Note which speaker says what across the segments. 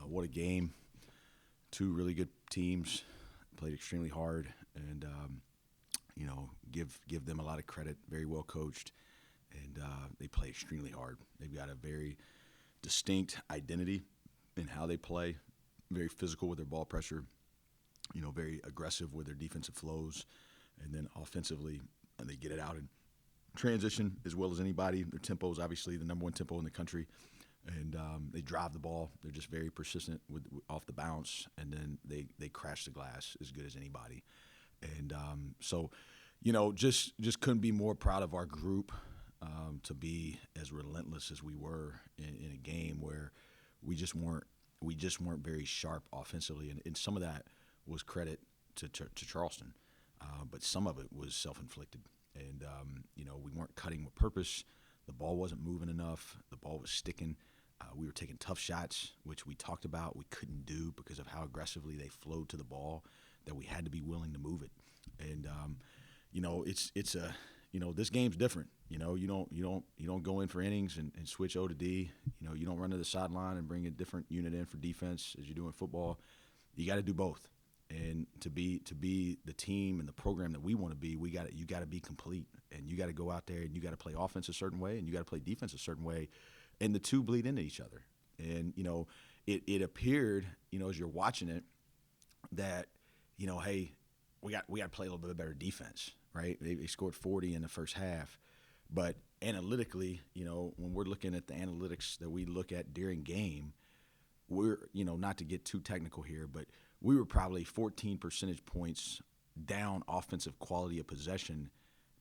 Speaker 1: What a game. Two really good teams played extremely hard, and give them a lot of credit. Very well coached, and they play extremely hard. They've got a very distinct identity in how they play. Very physical with their ball pressure. Very aggressive with their defensive flows, and then offensively, they get it out in transition as well as anybody. Their tempo is obviously the number one tempo in the country, and they drive the ball. They're just very persistent with off the bounce, and then they crash the glass as good as anybody. And just couldn't be more proud of our group to be as relentless as we were in a game where we just weren't very sharp offensively, and some of that was credit to Charleston, but some of it was self-inflicted. And we weren't cutting with purpose. The ball wasn't moving enough. The ball was sticking. We were taking tough shots, which we talked about we couldn't do because of how aggressively they flowed to the ball, that we had to be willing to move it. And this game's different. You don't go in for innings and switch O to D. You don't run to the sideline and bring a different unit in for defense as you do in football. You got to do both. And to be the team and the program that we want to be, you got to be complete, and you got to go out there and you got to play offense a certain way and you got to play defense a certain way, and the two bleed into each other. And it appeared as you're watching it that hey, we got to play a little bit better defense, right? They scored 40 in the first half, but analytically, when we're looking at the analytics that we look at during game, we're not to get too technical here, but we were probably 14 percentage points down offensive quality of possession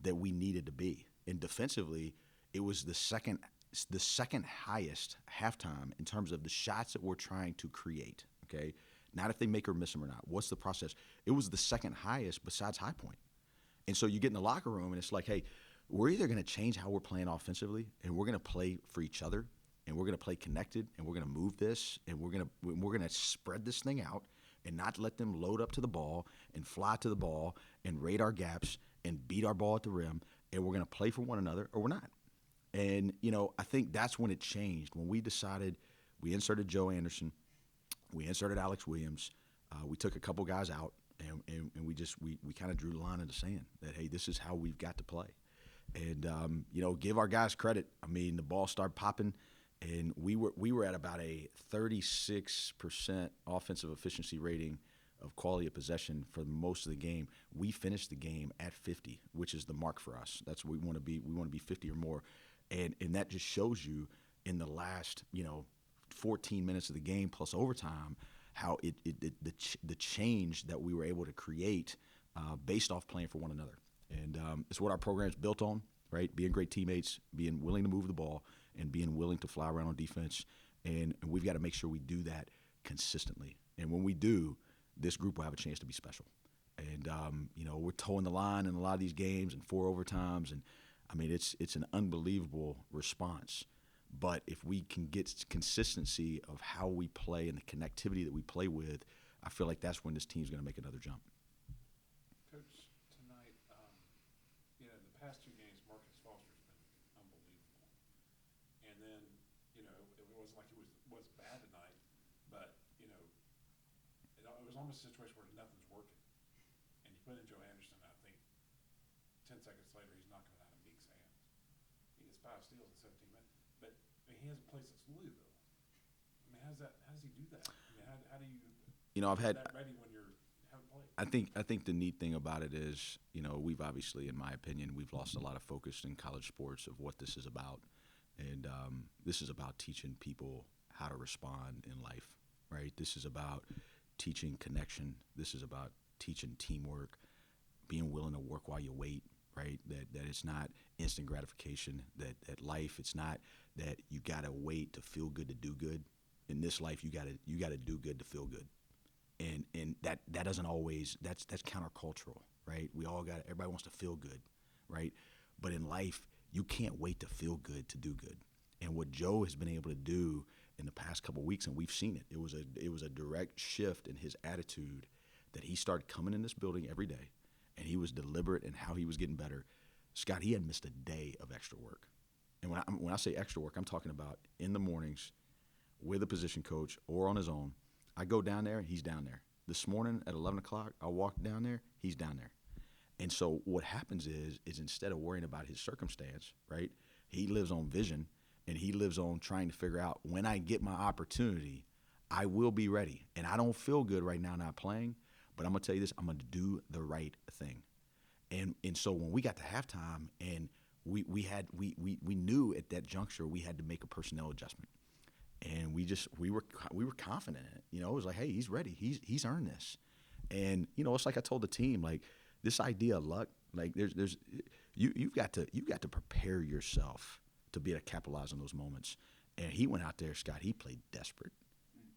Speaker 1: that we needed to be. And defensively, it was the second highest halftime in terms of the shots that we're trying to create, okay? Not if they make or miss them or not. What's the process? It was the second highest besides High Point. And so you get in the locker room and it's like, hey, we're either going to change how we're playing offensively and we're going to play for each other and we're going to play connected and we're going to move this and we're going to spread this thing out and not let them load up to the ball and fly to the ball and raid our gaps and beat our ball at the rim, and we're going to play for one another or we're not. And, I think that's when it changed. When we decided we inserted Joe Anderson, we inserted Alex Williams, we took a couple guys out, and we kind of drew the line in the sand that, hey, this is how we've got to play. And, give our guys credit. I mean, the ball started popping. And we were at about a 36% offensive efficiency rating of quality of possession for most of the game. We finished the game at 50, which is the mark for us. That's what we want to be. We want to be 50 or more. And that just shows you in the last 14 minutes of the game plus overtime how the change that we were able to create based off playing for one another. And it's what our program's built on, right? Being great teammates, being willing to move the ball, and being willing to fly around on defense. And we've got to make sure we do that consistently. And when we do, this group will have a chance to be special. And, we're towing the line in a lot of these games and 4 overtimes. And, I mean, it's an unbelievable response. But if we can get consistency of how we play and the connectivity that we play with, I feel like that's when this team's going to make another jump.
Speaker 2: Coach, tonight, the past 2 games, Marcus Foster's been unbelievable. And then, it wasn't like it was bad tonight, but, it was almost a situation where nothing's working. And you put in Joe Anderson, I think 10 seconds later, he's knocking it out of Meek's hands. He gets 5 steals in 17 minutes. But he hasn't played since Louisville. I mean, how does he do that? I mean, how do you
Speaker 1: I've had
Speaker 2: that ready when you haven't played?
Speaker 1: I think the neat thing about it is, we've obviously, in my opinion, we've lost a lot of focus in college sports of what this is about. And this is about teaching people how to respond in life, right? This is about teaching connection. This is about teaching teamwork, being willing to work while you wait, right? That it's not instant gratification, that life, it's not that you got to wait to feel good to do good. In this life, you got to do good to feel good. And that doesn't always, that's countercultural, right? Everybody wants to feel good, right? But in life, you can't wait to feel good to do good. And what Joe has been able to do in the past couple of weeks, and we've seen it, it was a direct shift in his attitude that he started coming in this building every day, and he was deliberate in how he was getting better. Scott, he had missed a day of extra work. And when I say extra work, I'm talking about in the mornings with a position coach or on his own. I go down there, he's down there. This morning at 11 o'clock, I walk down there, he's down there. And so what happens is instead of worrying about his circumstance, right, he lives on vision, and he lives on trying to figure out when I get my opportunity, I will be ready. And I don't feel good right now not playing, but I'm going to tell you this, I'm going to do the right thing. And so when we got to halftime and we knew at that juncture we had to make a personnel adjustment. And we were confident in it. You know, it was like, hey, he's ready. He's earned this. And you know, it's like I told the team, like this idea of luck, like you've got to prepare yourself to be able to capitalize on those moments. And he went out there, Scott. He played desperate.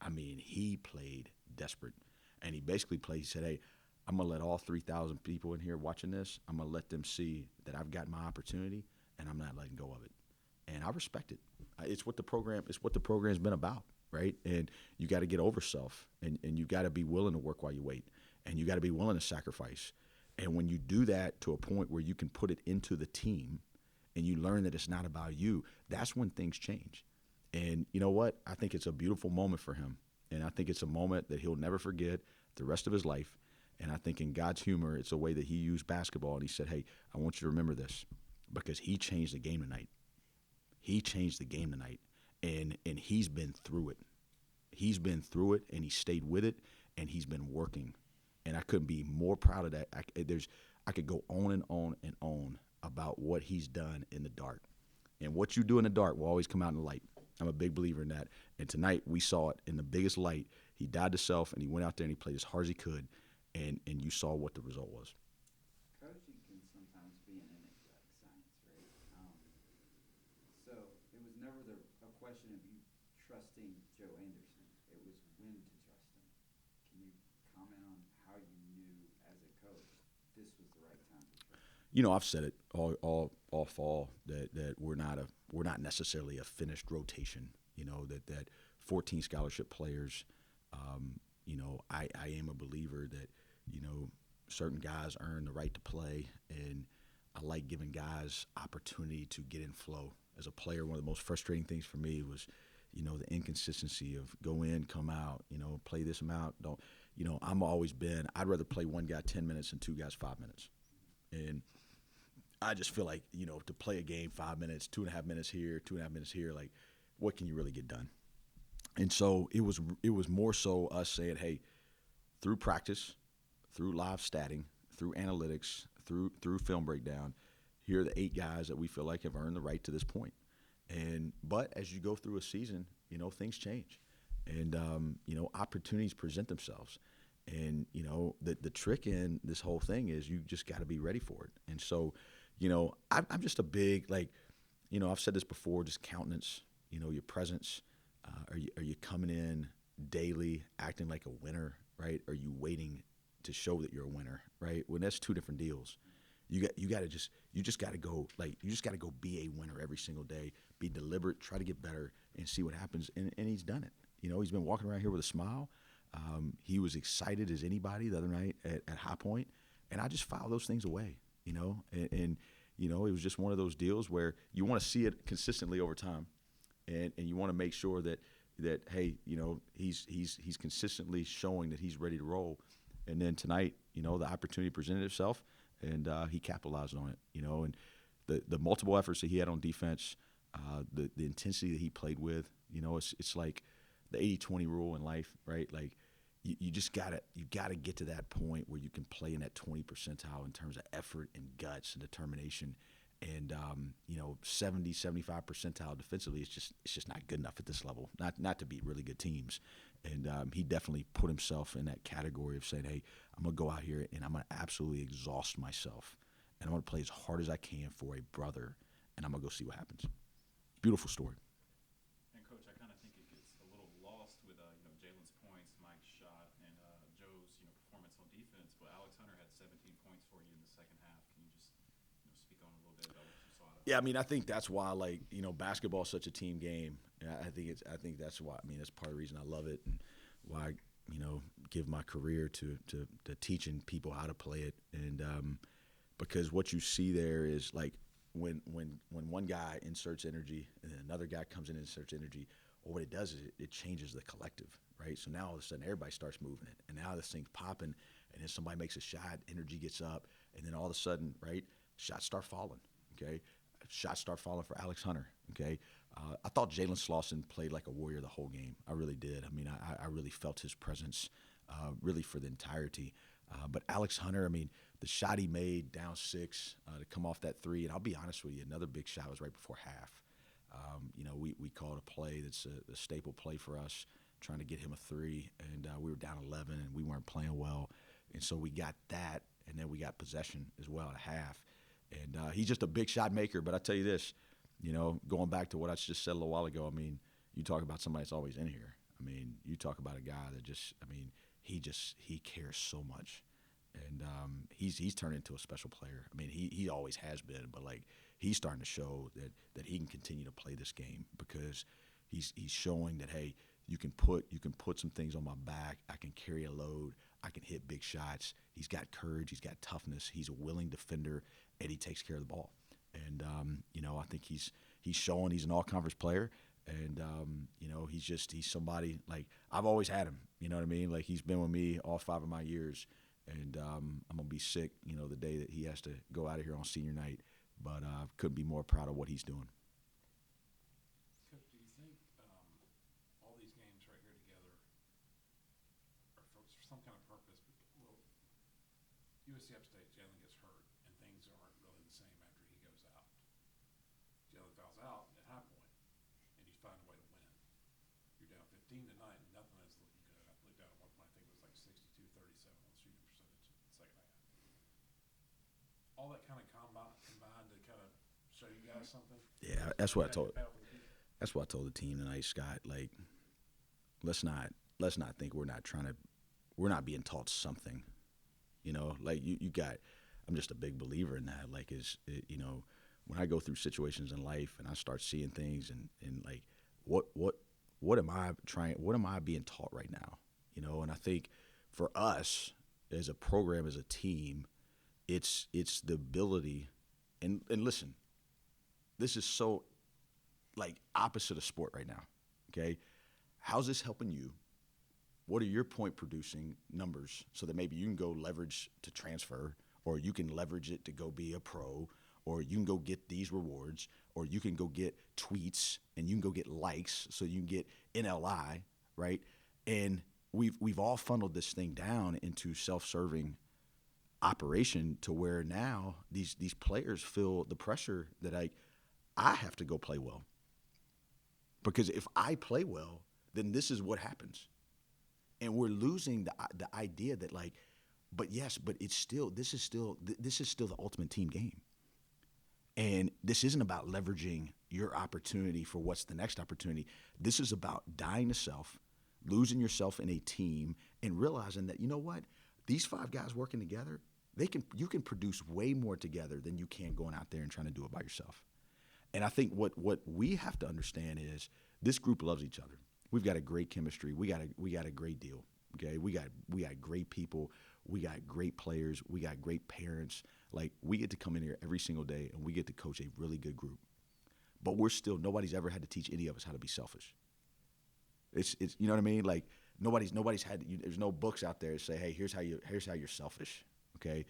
Speaker 1: I mean, he played desperate, and he basically played. He said, hey, I'm gonna let all 3,000 people in here watching this. I'm gonna let them see that I've got my opportunity, and I'm not letting go of it. And I respect it. It's what the program's been about, right? And you got to get over self, and you got to be willing to work while you wait, and you got to be willing to sacrifice. And when you do that to a point where you can put it into the team, and you learn that it's not about you, that's when things change. And you know what? I think it's a beautiful moment for him, and I think it's a moment that he'll never forget the rest of his life. And I think in God's humor, it's a way that he used basketball, and he said, hey, I want you to remember this, because he changed the game tonight. He changed the game tonight, and he's been through it. He's been through it, and he stayed with it, and he's been working. And I couldn't be more proud of that. I could go on and on and on about what he's done in the dark. And what you do in the dark will always come out in the light. I'm a big believer in that. And tonight we saw it in the biggest light. He died to self, and he went out there and he played as hard as he could, and you saw what the result was.
Speaker 3: Coaching can sometimes be an enigmatic science, right? So it was never a question of you trusting Joe Anderson. It was when to trust him. Can you comment on how you knew as a coach this was the right time to trust him?
Speaker 1: You know, I've said it all fall that we're not necessarily a finished rotation. You know, that 14 scholarship players. You know, I am a believer that, you know, certain guys earn the right to play, and I like giving guys opportunity to get in flow. As a player, one of the most frustrating things for me was, you know, the inconsistency of go in, come out, you know, play this amount. Don't, you know, I'd rather play one guy 10 minutes than two guys 5 minutes. And I just feel like, you know, to play a game 5 minutes, 2.5 minutes here, 2.5 minutes here, like, what can you really get done? And so it was more so us saying, hey, through practice, through live statting, through analytics, through film breakdown, here are the 8 guys that we feel like have earned the right to this point. But as you go through a season, you know, things change, and you know, opportunities present themselves. And you know, the trick in this whole thing is you just got to be ready for it. And so, you know, I'm just a big, like, you know, I've said this before, just countenance, you know, your presence. Are you coming in daily acting like a winner, right? Are you waiting to show that you're a winner, right? Well, that's two different deals. You just got to go be a winner every single day. Be deliberate, try to get better, and see what happens. And he's done it. You know, he's been walking around here with a smile. He was excited as anybody the other night at High Point, and I just filed those things away. You know, and you know, it was just one of those deals where you want to see it consistently over time, and you want to make sure that hey, you know, he's consistently showing that he's ready to roll. And then tonight, you know, the opportunity presented itself, and he capitalized on it. You know, and the multiple efforts that he had on defense, the intensity that he played with. You know, it's like the 80-20 rule in life, right? Like you gotta get to that point where you can play in that 20 percentile in terms of effort and guts and determination. And you know, 70-75 percentile defensively, it's just not good enough at this level. Not to beat really good teams. And he definitely put himself in that category of saying, hey, I'm gonna go out here and I'm gonna absolutely exhaust myself, and I'm gonna play as hard as I can for a brother, and I'm gonna go see what happens. Beautiful story.
Speaker 4: And Coach, I kind of think it gets a little lost with you know, Jalen's points, Mike's shot, and Joe's, you know, performance on defense. But Alex Hunter had 17 points for you in the second half. Can you just, you know, speak on a little bit about what you saw?
Speaker 1: Yeah, I mean, I think that's why, like, you know, basketball is such a team game. I think that's why. I mean, that's part of the reason I love it, and why I, you know, give my career to teaching people how to play it. And because what you see there is, like, when one guy inserts energy and then another guy comes in and inserts energy, Well, what it does is it changes the collective, right? So now all of a sudden everybody starts moving it, and now this thing's popping, and then somebody makes a shot, energy gets up, and then all of a sudden, right, shots start falling, okay? Shots start falling for Alex Hunter, okay? I thought Jalen Slauson played like a warrior the whole game. I really did. I mean, I really felt his presence really for the entirety. But Alex Hunter, I mean, the shot he made down 6 to come off that 3, and I'll be honest with you, another big shot was right before half. We called a play that's a staple play for us, trying to get him a 3, and we were down 11, and we weren't playing well. And so we got that, and then we got possession as well at half. And he's just a big shot maker. But I tell you this, going back to what I just said a little while ago, I mean, you talk about somebody that's always in here. I mean, you talk about a guy that he cares so much. And he's turned into a special player. I mean, he always has been, but like he's starting to show that he can continue to play this game because he's showing that, hey, you can put some things on my back. I can carry a load. I can hit big shots. He's got courage. He's got toughness. He's a willing defender, and he takes care of the ball. And I think he's showing he's an all-conference player. And he's somebody like I've always had him. You know what I mean? Like he's been with me all 5 of my years. And I'm gonna be sick, the day that he has to go out of here on senior night. But couldn't be more proud of what he's doing.
Speaker 2: Coach, do you think all these games right here together are for some kind of purpose? Well, USC Upstate, Jalen gets hurt, and things aren't really the same after he goes out. Jalen fouls out at high point, and you find a way to win. You're down 15 tonight, and nothing is looking good. I looked down at one point, I think it was like 62-37 on shooting percentage in the second half. All that kind of combined to kind of show you guys something.
Speaker 1: Yeah, that's what I told. That's what I told the team tonight, Scott. Like, let's not think we're not being taught something. Like you got. I'm just a big believer in that. Like, when I go through situations in life and I start seeing things and like, what am I being taught right now? And I think for us as a program, as a team, it's the ability, and listen, this is so like opposite of sport right now, okay? How's this helping you? What are your point producing numbers so that maybe you can go leverage to transfer, or you can leverage it to go be a pro, or you can go get these rewards, or you can go get tweets and you can go get likes so you can get NLI, right? And we've all funneled this thing down into self-serving operation to where now these players feel the pressure that I have to go play well. Because if I play well, then this is what happens. And we're losing the idea that but it's still this is still the ultimate team game. And this isn't about leveraging your opportunity for what's the next opportunity. This is about dying to self, losing yourself in a team, and realizing that, you know what? These 5 guys working together, you can produce way more together than you can going out there and trying to do it by yourself. And I think what we have to understand is this group loves each other. We've got a great chemistry. We got a great deal. Okay, we got great people. We got great players. We got great parents. Like, we get to come in here every single day and we get to coach a really good group. But nobody's ever had to teach any of us how to be selfish. It's you know what I mean? Like, nobody's had. There's no books out there that say, hey, here's how you're selfish. Okay,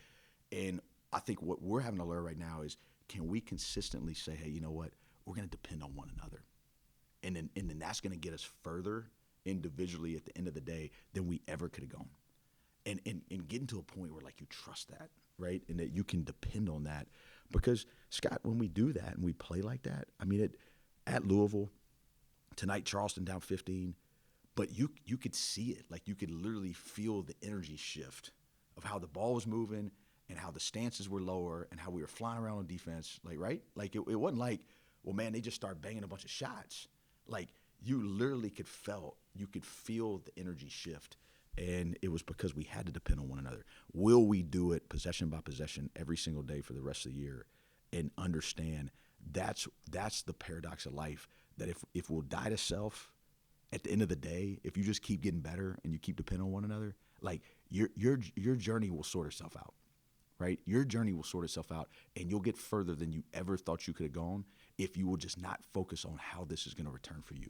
Speaker 1: and I think what we're having to learn right now is, can we consistently say, hey, you know what? We're going to depend on one another, and then that's going to get us further individually at the end of the day than we ever could have gone, and getting to a point where like you trust that, right, and that you can depend on that. Because Scott, when we do that and we play like that, I mean, at Louisville tonight, Charleston down 15, but you could see it, like you could literally feel the energy shift of how the ball was moving and how the stances were lower and how we were flying around on defense, like, right? Like, it wasn't like, well, man, they just started banging a bunch of shots. Like, you literally could feel the energy shift, and it was because we had to depend on one another. Will we do it possession by possession every single day for the rest of the year and understand that's the paradox of life, that if we'll die to self at the end of the day, if you just keep getting better and you keep depending on one another, like, your journey will sort itself out, right? Your journey will sort itself out, and you'll get further than you ever thought you could have gone if you will just not focus on how this is going to return for you.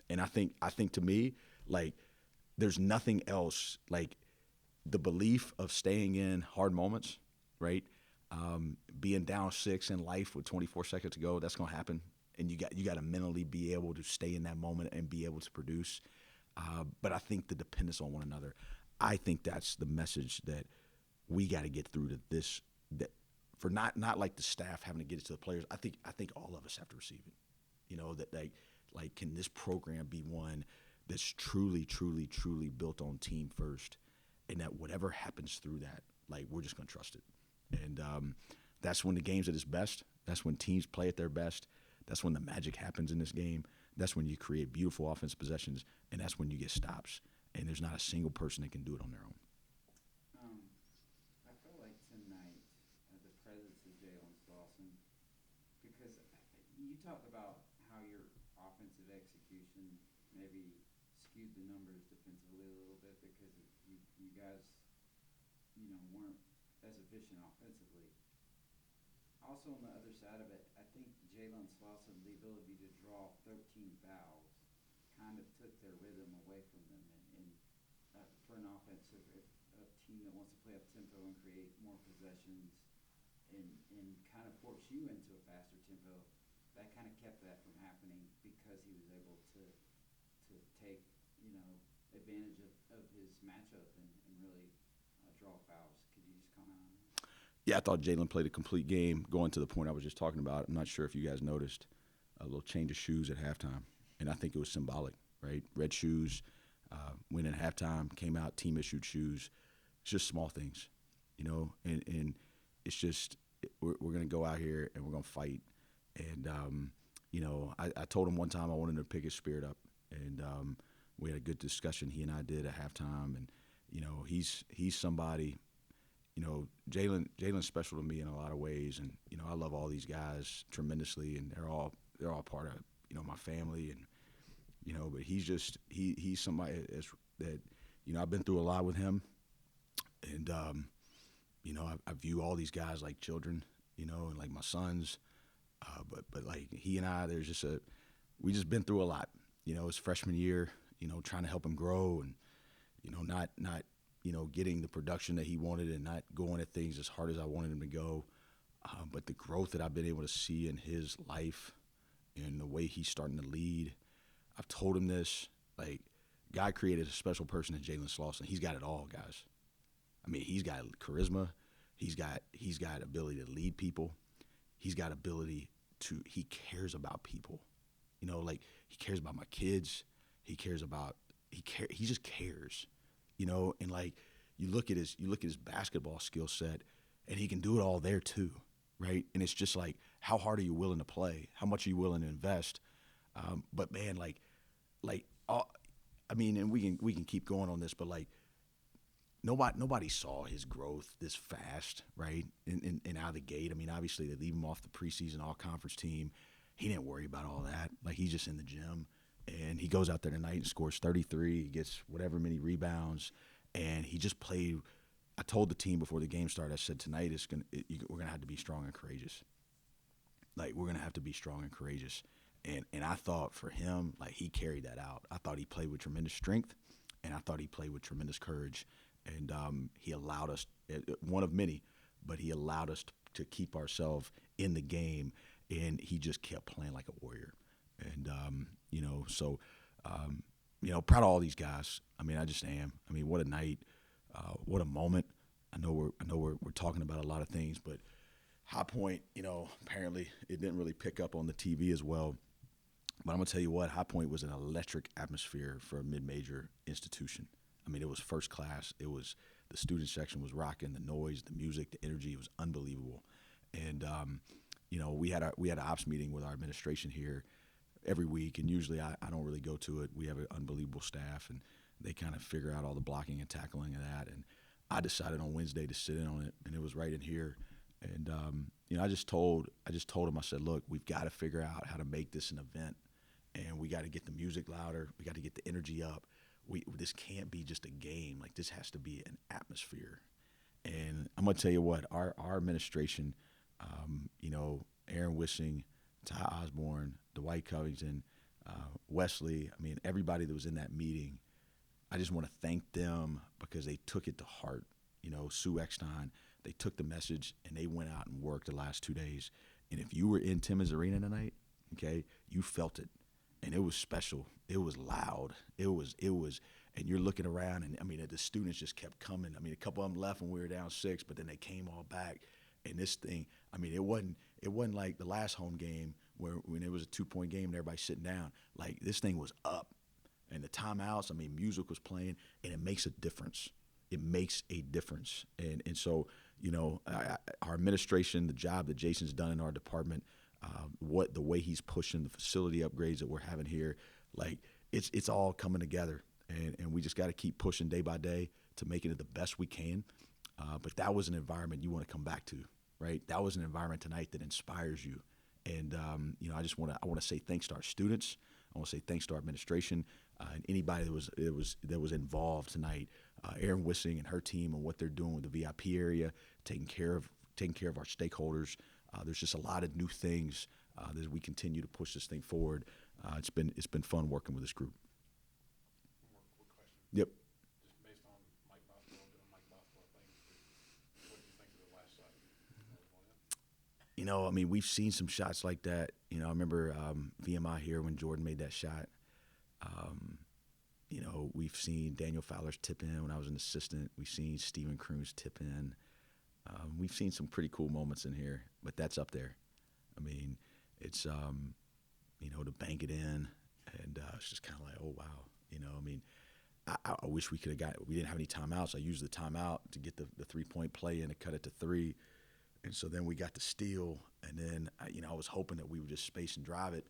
Speaker 1: And I think to me, like, there's nothing else like the belief of staying in hard moments, right? Being down 6 in life with 24 seconds to go, that's gonna happen, and you got to mentally be able to stay in that moment and be able to produce. But I think the dependence on one another, I think that's the message that we got to get through to this. That for not like the staff having to get it to the players. I think all of us have to receive it. You know, that like can this program be one that's truly built on team first, and that whatever happens through that, like, we're just gonna trust it. And that's when the game's at its best. That's when teams play at their best. That's when the magic happens in this game. That's when you create beautiful offensive possessions, and that's when you get stops. And there's not a single person that can do it on their own.
Speaker 3: I feel like tonight, the presence of Jalen Slauson, because you talk about how your offensive execution maybe skewed the numbers defensively a little bit because you guys, weren't as efficient offensively. Also, on the other side of it, I think Jalen Slauson, the ability to draw 13 fouls, kind of took their rhythm away from them. And for an offensive a team that wants to play up tempo and create more possessions and kind of force you into a faster tempo, that kind of kept that from happening because he was able to take advantage of his matchup and really draw fouls. Could you just comment on that?
Speaker 1: Yeah, I thought Jalen played a complete game. Going to the point I was just talking about, I'm not sure if you guys noticed a little change of shoes at halftime, and I think it was symbolic, right? Red shoes, went in halftime, came out, team issued shoes. It's just small things, and it's just we're going to go out here and we're going to fight. And, I told him one time I wanted him to pick his spirit up, and we had a good discussion, he and I did at halftime, and, he's somebody. Jalen's special to me in a lot of ways, and I love all these guys tremendously, and they're all part of my family, and but he's somebody that I've been through a lot with him, and I view all these guys like children, and like my sons, but like he and I, we just been through a lot, his freshman year, trying to help him grow, and not getting the production that he wanted and not going at things as hard as I wanted him to go. But the growth that I've been able to see in his life and the way he's starting to lead, I've told him this, like, God created a special person in Jalen Slauson. He's got it all, guys. I mean, he's got charisma. He's got ability to lead people. He's got ability he cares about people. Like, he cares about my kids. He just cares. And like you look at his basketball skill set, and he can do it all there too, right? And it's just like, how hard are you willing to play? How much are you willing to invest? But man, and we can keep going on this, but like nobody saw his growth this fast, right? And out of the gate. I mean, obviously they leave him off the preseason all-conference team. He didn't worry about all that. Like, he's just in the gym. And he goes out there tonight and scores 33. He gets whatever many rebounds, and he just played. I told the team before the game started, I said, tonight we're gonna have to be strong and courageous. Like, we're gonna have to be strong and courageous. And I thought for him, like, he carried that out. I thought he played with tremendous strength, and I thought he played with tremendous courage. And he allowed us, one of many, but he allowed us to keep ourselves in the game, and he just kept playing like a warrior. And proud of all these guys. I mean, I just am. I mean, what a night, what a moment. I know we're talking about a lot of things, but High Point, apparently it didn't really pick up on the TV as well. But I'm gonna tell you what, High Point was an electric atmosphere for a mid-major institution. I mean, it was first class. It was, the student section was rocking, the noise, the music, the energy. It was unbelievable. And we had an ops meeting with our administration here every week, and usually I don't really go to it. We have an unbelievable staff, and they kind of figure out all the blocking and tackling of that. And I decided on Wednesday to sit in on it, and it was right in here. And I just told him, I said, look, we've got to figure out how to make this an event, and we got to get the music louder. We got to get the energy up. This can't be just a game. Like, this has to be an atmosphere. And I'm gonna tell you what, our administration, Aaron Wissing, Ty Osborne, Dwight Covington, Wesley. I mean, everybody that was in that meeting. I just want to thank them because they took it to heart. You know, Sue Eckstein, they took the message and they went out and worked the last 2 days. And if you were in Timmons Arena tonight, okay, you felt it. And it was special. It was loud. It was, and you're looking around and, I mean, the students just kept coming. I mean, a couple of them left when we were down 6, but then they came all back. And this thing, I mean, it wasn't like the last home game when it was a 2-point game and everybody sitting down. Like, this thing was up. And the timeouts, I mean, music was playing, and it makes a difference. It makes a difference. And so, you know, our administration, the job that Jason's done in our department, the way he's pushing the facility upgrades that we're having here, like, it's all coming together. And we just got to keep pushing day by day to making it the best we can. But that was an environment you want to come back to, right? That was an environment tonight that inspires you. And, you know, I want to say thanks to our students. I want to say thanks to our administration and anybody that was involved tonight. Erin Wissing and her team and what they're doing with the VIP area, taking care of our stakeholders. There's just a lot of new things as we continue to push this thing forward. It's been fun working with this group.
Speaker 2: One more quick question.
Speaker 1: Yep.
Speaker 2: Just based on Mike Bothwell doing Mike Bothwell things, what do you think of the last shot?
Speaker 1: You know, I mean, we've seen some shots like that. You know, I remember VMI here when Jordan made that shot. You know, we've seen Daniel Fowler's tip in when I was an assistant. We've seen Stephen Cruz tip in. We've seen some pretty cool moments in here, but that's up there. I mean, it's, you know, to bank it in, and it's just kind of like, oh, wow. You know, I mean, I wish we didn't have any timeouts. I used the timeout to get the 3-point play in and cut it to 3. And so then we got the steal, and then, you know, I was hoping that we would just space and drive it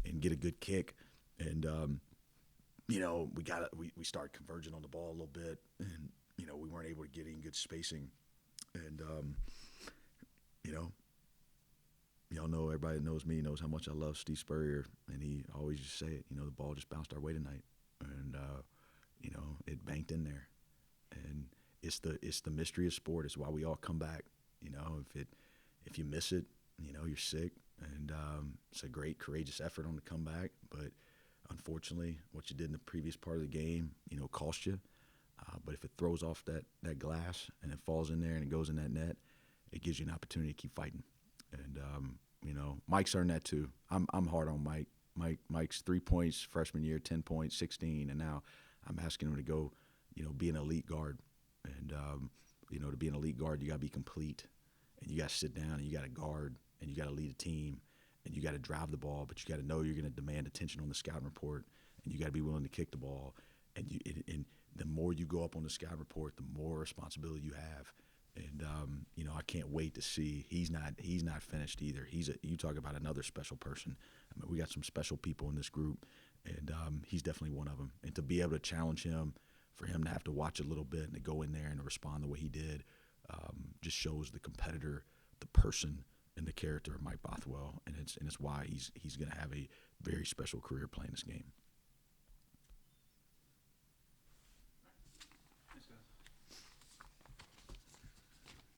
Speaker 1: and get a good kick. And, you know, we started converging on the ball a little bit, and, you know, we weren't able to get in good spacing. And, you know, y'all know, everybody that knows me knows how much I love Steve Spurrier, and he always just say it, you know, the ball just bounced our way tonight. And, you know, it banked in there. And it's the mystery of sport. It's why we all come back. You know, if you miss it, you know, you're sick. And it's a great, courageous effort on the comeback. But unfortunately, what you did in the previous part of the game, you know, cost you. But if it throws off that glass and it falls in there and it goes in that net, it gives you an opportunity to keep fighting. And, you know, Mike's earned that too. I'm hard on Mike. Mike's 3 points freshman year, 10 points, 16. And now I'm asking him to go, you know, be an elite guard. And, you know, to be an elite guard, you got to be complete. And you got to sit down and you got to guard and you got to lead a team and you got to drive the ball, but you got to know you're going to demand attention on the scouting report and you got to be willing to kick the ball. And the more you go up on the scouting report, the more responsibility you have. And, you know, I can't wait to see. He's not finished either. You talk about another special person. I mean, we got some special people in this group, and he's definitely one of them. And to be able to challenge him, for him to have to watch a little bit and to go in there and to respond the way he did, just shows the competitor, the person, and the character of Mike Bothwell, and it's why he's going to have a very special career playing this game.